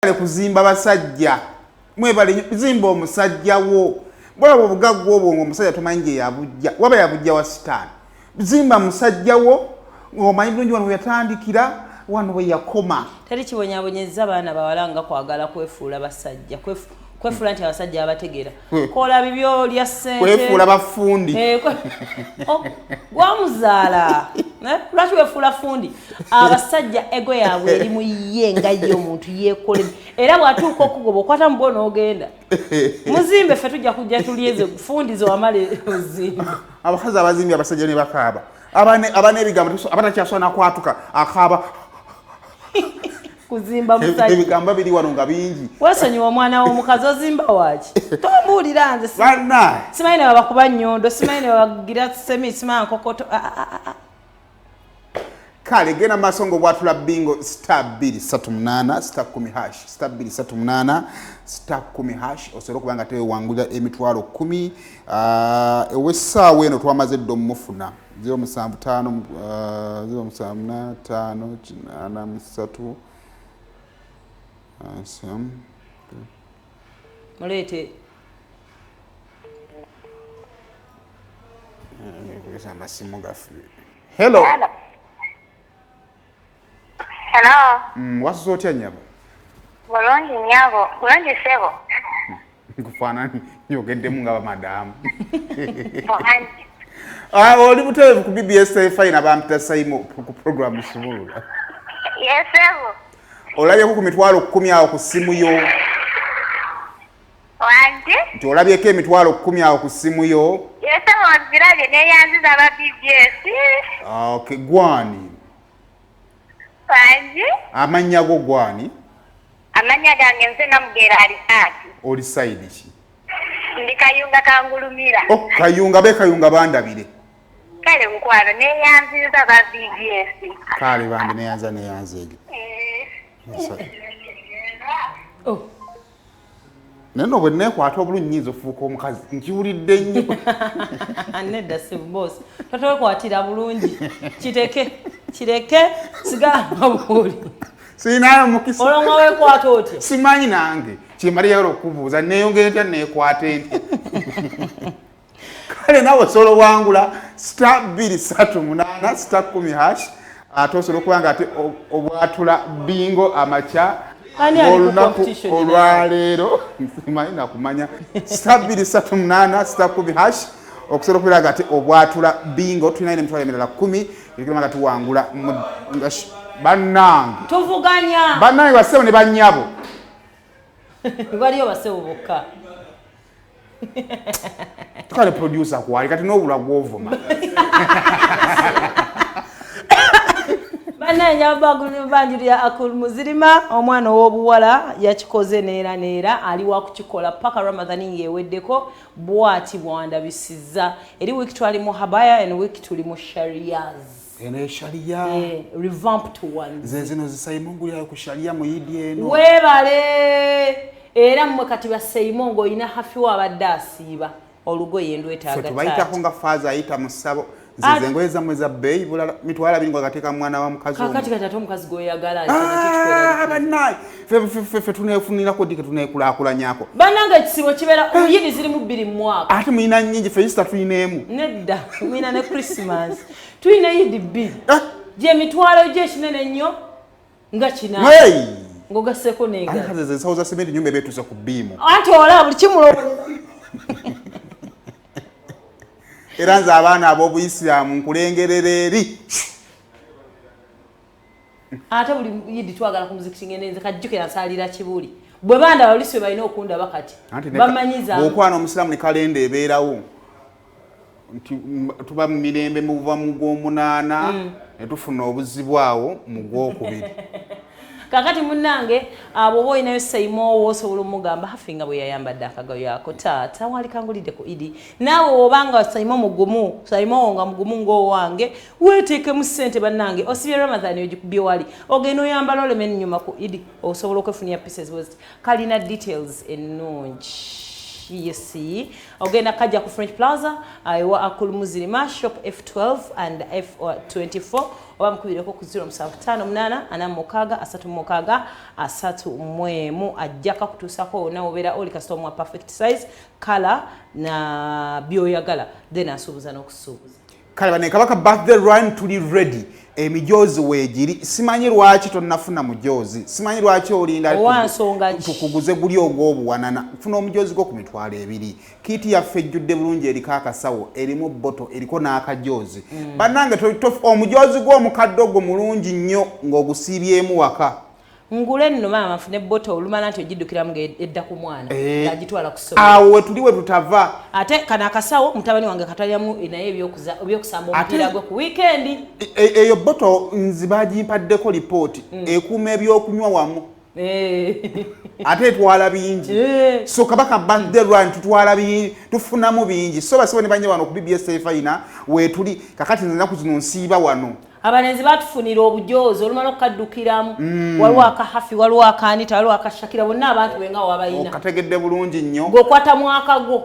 kuzimba basajja mwebale zimba omusajja wo bwala obugaggo obwo omusajja tomanyi yabujja waba yabujja wa sitaani zimba musajja wo omanyi bulungi wano yatandikira wano we yakoma teri kibonyabonyeza abaana bawalanga kwagala kwefuula basajja kwefuula nti abasajja abategeera kola bibyo lya ssente kwefuula bafundi wamuzaala lwaki wefuula fundi abasajja ego yaabwe eri mu ye nga ye omuntu yeekole era bw'atuuka okugoba okwata mu bwo n'ogenda muzimbe ffe tujja kujja tulyeze fundi ze wamale ozimba abakazi abazimbye abasajja ne bakaaba aban'ebigambo abatakyaswana nakwatuka akaaba kuzimba musajja ebigambo biri wano nga bingi weesonyiwa omwana w'omukazi ozimba waaki tombuulira nze simanyi ne babakuba nnyondo simanyi ne babagira semi simanyi nkokoto kale genda maaso ng'obwatula bingo *238 *238 *10 osobola okuba nga tewangulira emitwalo 10 ewessaawa eno twamaze dda omufuna 075 mulete amasimu gaffe hello Hello. Wasuza otya nnyabo? Bulungi nnyabo. Bulungi ssebo. Nkufaanana nyogeddemu nga bamadamu. Bulungi. Oli buteevu ku BBS Fine abampita Saimo ku program Sumulula. Yes, ssebo. Olabyeko ku mitwalo 10 awo ku simu yo. Wangi? Nti olabyeko emitwalo 10 awo ku simu yo. Yes, ssebo nzirabye neeyanziza aba BBS. Okay, gwani. Wangi? Amannya go gwani? Amannya gange nze Namugera Alisaati. Oli side ki? Ndi Kayunga Kangulumira. Kayunga be Kayunga bandabire. Kale nkwano neeyanziza aba BBS. Kale bambi neyanza ege. Neno bwe neekwata obulungi nnyinza ofuuka omukazi nkiwulidde nnyo. Nedda sibu boss totokwatira bulungi kireke sigala mabuli sinayo mukisa olonga wekwata otya simanyi nange kimali yalo okubuuza neeyongere ntya neekwata enti kale nawe solo wangula *238 *10 ate osobola okuba nga ate obwatula bingo amaca olunaku olwaleero simanyi nakumanya *238 *10 okusobola okubeera nga ate obwatula bingo tulina emitwalo emirala 10 ekirema nga tuwangula bannange tuvuganya bannange bassebo ne bannyabo baliyo bassebo bokka tukale producer kwali kati n'obulwa gw'ovuma bananya banjulira akul muzirima omwana ow'obuwala yakikoze neera ali wakukikola paka Ramadhan yeweddeko bwati bwandabisiza eri wiki twali mu habaya and wiki tuli mu sharias ene sharia revamped ones zino zisayimongulira ku sharia mu yidi eno webale era mmwe kati basayimong oyina hafiwa abadde asiiba olugoye ndwetaaga tubayitako nga faaza ayita mu ssabo engoye zammwe za bbeeyi bulala mitwalo 20 agateeka mwana wa mukazi kakati ate omukazi gweoyagala bannaye ffe tuneefunirako ddi ketuneekulaakulanyako bannanga ekisibo kibeera yidi zirimu 2 mu mwaka ate muyina nnyingi ffe isita tuyineemu nedda muyina ne Christmas tuyina yidi 2 gyemitwalo gyekinene nnyo nga kina ng'ogasseko nengazi ensawo za sementi nyumba ebeetuusa ku bbiimu anti olaba buli kimulowooza era nze abaana ab'Obuyisiraamu nkulengerera eri ate buli yidi twagala ku muzikiti ngendenze kajjukira nsaalira kibuli bwe bandaba olisi bwe balina okundaba kati bamanyiza bw'okwana omusiraamu ne kalenda ebeerawo nti tuba mu mirembe mu buva mu gw'omunaana ne tufuna obuzibu awo mu gw'okubiri kakati munnange abo boyinayo sayimo osobola omugamba hafinga bwe yayambadde akagayo yako taata wali kanguliddeko idi naawe obanga sayimo mugumu sayimo nga mugumu ng'owange weeteeke mu ssente bannange osibye Ramadhan ogikubye wali ogenda oyambala olemeni nyuma ku idi osobola okwefunira pieces west kalina details ennungi GSC ogenda kajja ku French Plaza ewa Akul Muzirima shop F12 and F24 oba mukubireko ku 07563633 ajjaka kutuusako wonna obeera oli kasitoma wa perfect size color na byoyagala then asuubuza n'okusuubuza kale bane kabaka birthday run tuli ready emijozi weegiri simanyi lwaki tonnafuna mujozi simanyi lwaki olinda tukuguze guli ogw'obuwanana funa omujozi gwo ku mitwalo ebiri kiti yaffe ejjudde bulungi eriko akasawo erimu boto eriko n'akajozi bannange omujozi gw'omukadde ogwo mulungi nnyo ng'ogusiibyemu waka ngule nno maama afune boto olumana nti ogiddukiramu edda ku mwana ng'agitwala ku ssomero awo we tuli we tutava ate kana akasawo mutabani wange katwaliramu naye ebyokusamba omupiira gwe ku wiikendi eyo boto nzi bagyimpaddeko lipooti ekuuma ebyokunywa wamu ate etwala bingi so kabaka birthday run tutwala bingi tufunamu bingi so basibo ne banye wano ku BBS Faina wetuli kakati nze naku zino nsiiba wano abalenzi batufunira obujozi olumala okukaddukiramu waliwo akahafi waliwo akaanita waliwo akashakira bonna abantu benga wabayina okategedde bulungi nnyo ng'okwata mwaka gwo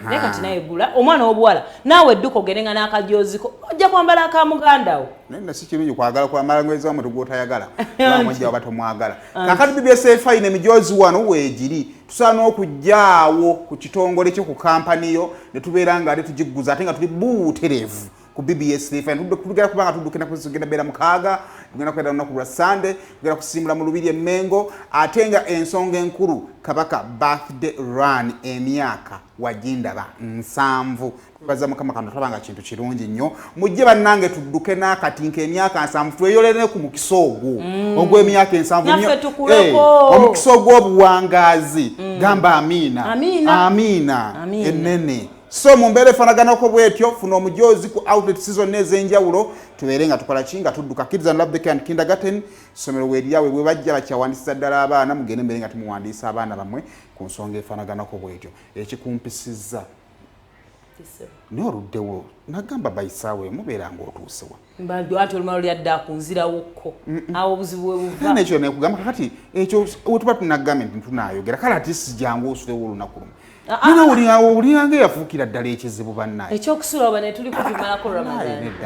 naye kati naye gula omwana obuwala naawe edduka ogendenga n'akajoziko ojja kwambala aka muganda wo naye si kirungi kwagala kwambala ngwezi wamu tugwotayagala bamwejja waba tomwagala kakati BBS Faina emijozi wano weegiri tusaana okujjaawo ku kitongole kyo ku kampaniyo ne tubeera nga ate tugiguza ate nga tuli buutereevu ku BBS Faina tugenda kubanga tudukena kugenda beera mukaaga tugenda kwenda lunaku lwa Sunday tugenda kusimbula mu Lubiri Emmengo ate nga ensonga enkulu kabaka birthday run emyaka wagindaba 7 tubaza mukama kano tabanga kintu kirungi nnyo mujje bannange tudduke n'akatinka emyaka 7 tweyolere ku mukisa ogwo ogw'emyaka 7 nnyo omukisa ogw'obuwangazi gamba amina ennene so mumbere fanaganako bwetyo funa omujozi ku outlet season ez'enjawulo tubeere nga tukola kinga tudduka kids and love and kindergarten somero weeryawe bwe bajja bakyawandisa ddala abaana mugende mbere nga tumuwandiisa abaana bamwe ku nsonga efanaganako bwetyo ekikumpisizza n'oluddewo nagamba bayisaawe mubeera ng'otuusewa ati olumalo lyadda akunzirawokko awo obuzibu bwe buva nekyo nekugamba kakati ekyo wetuba tunagambye nti tunaayogera kale ati sijangu osulewo olunaku lumu nina olinga yafuukira ddala ekizibu bannaye ekyokusula oba ne tuli kuvimalako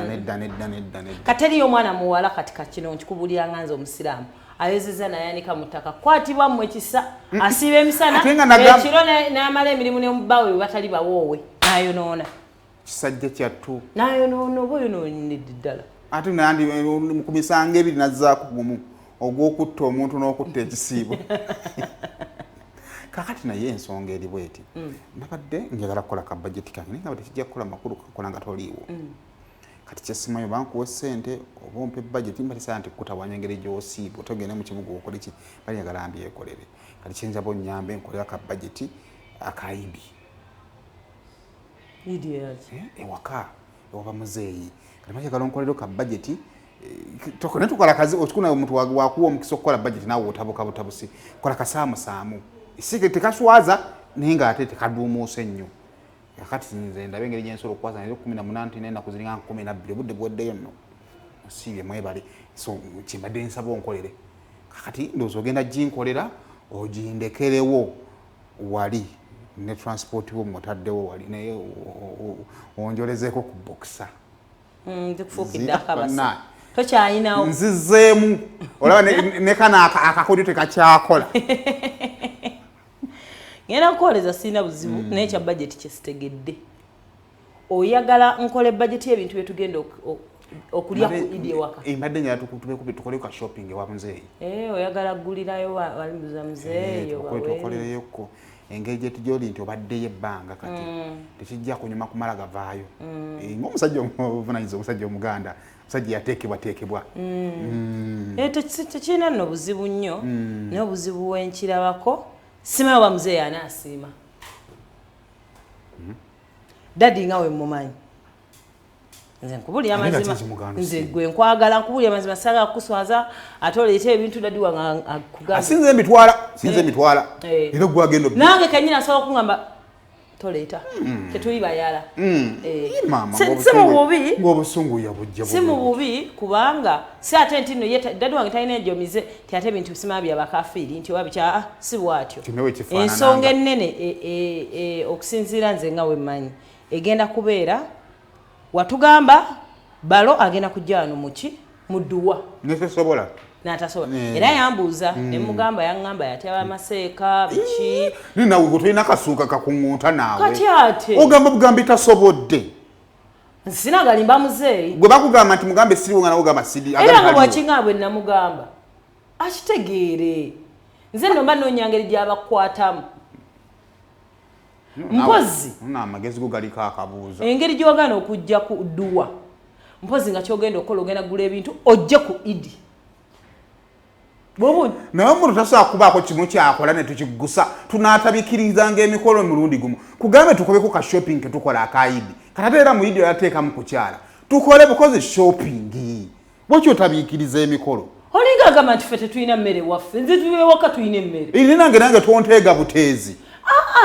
nedda kateriyo omwana muwala kati kakino nkikubulira nganze omusiraamu ayozeza nayanika mu ttaka kwatibwa mu ekisa asiiba emisana ekiro n'amala emirimu ne mubawe we batali bawoowe nayonoona kisajja kyattu nayonoona oba oyonoonedde ddala ate nandi ku misango ebiri nazzaako gumu ogw'okutta omuntu n'okutta ekisiibo kakati naye ensonga eri bweti nabadde njagala kukola ka budget kange naye nga tekijja kukola makulu kakola nga toliiwo kati kyesimayo bankuwa ssente oba ompe budget mbatisala nti kutawanya engeri gy'osiibwa togende mu kibuga okole ki balyagala mbyekolere kati kyenjaba onnyambe nkolera ka budget akayimbi ewaka ewaba muzeeyi kati balyagala onkolero ka budget netukola kazi okikuna omuntu wakuwa omukisa okukola budget naawe otabuka butabusi kola kasaamusaamu isike tekaswaza naye ng'ate tekaduumuuse nnyo kakati nze ndabe engeri gyensobola okukwaza naye 18 nenda kuziringa 12 obudde bweddeyo nno osiibye mwebale so kimbadde nsaba onkolere kakati ndowooza ogenda ginkolera ogindekerewo wali ne transport wo mutaddewo wali naye onjolezeeko ku boxa ndikufuukidde akabasa tokyayinawo nzizeemu olaba ne kana akakodyo tekakyakola ngenda kukoleza sina buzibu naye kya budget kyesitegedde oyagala nkole budget y'ebintu byetugenda okulya ku idi ewaka mbadde njala tukole ka shopping ewa muzeeyi oyagala kugulirayo walimbuza muzeeyo tukolereyoko engeri gyetujoli nti obaddeyo ebbanga kati tekijja kunyuma kumala gavaayo ng'omusajja ovunanyiza omusajja omuganda omusajja yateekebwateekebwa tekirina nno buzibu nnyo naye obuzibu bwenkirabako simayo ba muzeeyi anaasiima dadi nga we mumanyi nze nkubulira amazima nze gwe nkwagala nkubulira amazima saga kuswaza ate oleeta ebintu dadi wange akugamba sinze emitwala era gwe agenda nange kenyini asobola okungamba toleeta tetuyibayala ng'obusungu yabujja si mu bubi kubanga si ate nti nno dadi wange talina enjomize ti ate ebintu bisima byabakafiiri nti wabikya si bwatyo ensonga ennene okusinziira nze nga wemmanyi egenda kubeera watugamba balo agenda kujja wano muki mudduwa netesobola n'atasobola era yambuuza ne mugamba yaŋŋamba yatyaba amaseeka biki ninawe gwe tolina kasuuka kakuŋŋuuta naawe kati ate ogamba bugambi tasobodde sinagalimba muzeeyi gwe bakugamba nti mugambe siriwo nga nawe ogamba siri era nga bwakinga bwe namugamba akitegeere nze nno mba noonya ngeri gy'abakwatamu mpozi amagezi go galiko akabuuzo engeri gy'ogaana okujja ku dduwa mpozi nga kyogenda okukola ogenda gula ebintu ojje ku idi naye omuntu tasobola kubaako kimu kyakola ne tukigusa tunaatabikirizanga emikolo emirundi gumu kugambe tukobeko ka shopping ketukola akaidi kata era mu idi yateekamu kukyala tukole bukozi shopping bwekyo otabiikiriza emikolo olinga agamba nti ffe tetulina mmere waffe nze tuwewaka tulina emmere iri nange twonteega buteezi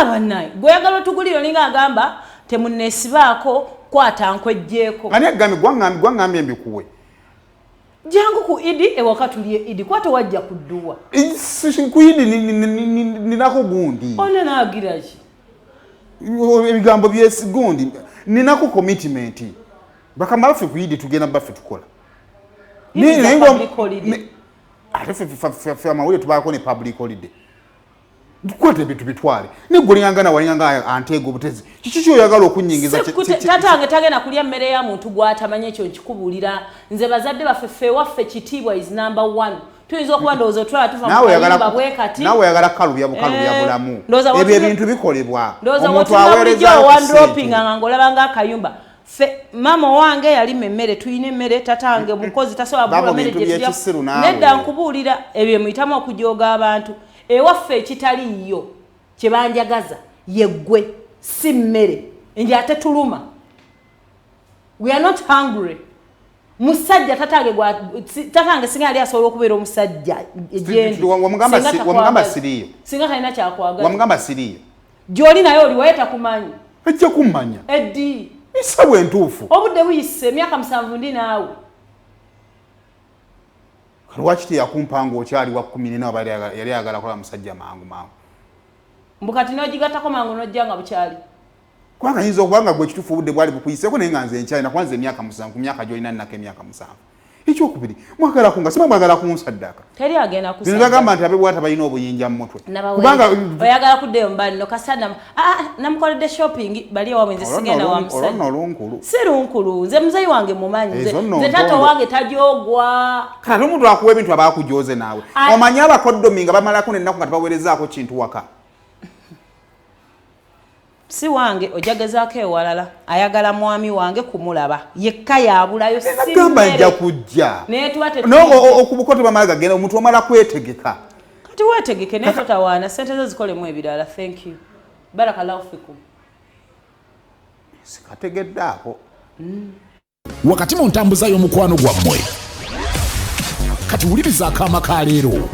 bannaye gweyagala otugulire olinga agamba temunneesibaako kwata nkwejjeeko ani agambe gwaŋŋambye mbikuwe jangu ku idi ewaka tulye idi kwate wajja kudduwa ku idi ninako gundi ona naagiraki ebigambo byesi gundi ninako commitment bakama baffe ku idi tugenda baffe tukola ate ffe amawulire tubaako ne public holiday tukwate ebintu bitwale negolinganga nawalinganga anteega obutezi kiki kyoyagala okunyingiza tatange tagenda kulya mmere ya muntu gwatamanyi ekyo nkikubuulira nze bazadde baffe ffe waffe kitiibwa is number 1 tuyinza okuba ndowooza otwala tuva mukayimba bwe kati nawe oyagala kalubya bulamu ebyo ebintu bikolebwa omuntu aweereza wandropinga ng'olabanga akayumba ffe mama wange yalima emmere tuyina emmere tatange mukozi tasobola bugula mmere gyetulya nedda nkubuulira ebyo muyitamu okujooga abantu ewaffe ekitaliiyo kye banjagaza yeggwe si mmere nti ate tuluma we are not hungry musajja tatange singa yali asobola okubeera omusajja wamugamba siriyo singa talina kyakwagala wamugamba siriyo gy'oli naye oli waye takumanyi ajja kummanya eddi isabwe entuufu obudde buyise emyaka 7 ndi naawe lwaki teyakumpanga okyali wa 14 oba yali ayagala kola musajja mangu mbukati n'ogigattako mangu n'ojjanga bukyali kubanga yinza okubanga gwe ekituufu obudde bwali bukuyiseeko naye nga nze nkyalina kuba nze emyaka 7 ku myaka gy'olina nnako emyaka 7 ekyokubiri mwagala kunga siba mwagala kunsaddaka teri agenda kusa bagamba nti abebwata balina obuyinja mu mutwe kubanga oyagala kuddeyo mbanno kasana namukoledde shopping bali awo nze sigenda wa musajja si lunkulu nze muzeyi wange mumanyi nze tato wange tajogwa kati omuntu akuwa ebintu abakujooze naawe omanyi abakoddomi nga bamalako nennaku nga tebaweerezaako kintu waka si wange ojagezaako ewalala ayagala mwami wange kumulaba yekka yabulayo agamba nja kujja okubuko tebamala gagenda omuntu omala kwetegeka kati weetegeke naye totawaana sente zo zikolemu ebirala thank you barakallahu fikum sikategeddeako wakati mu ntambuza y'omukwano gwammwe kati wulirizaako amaka leero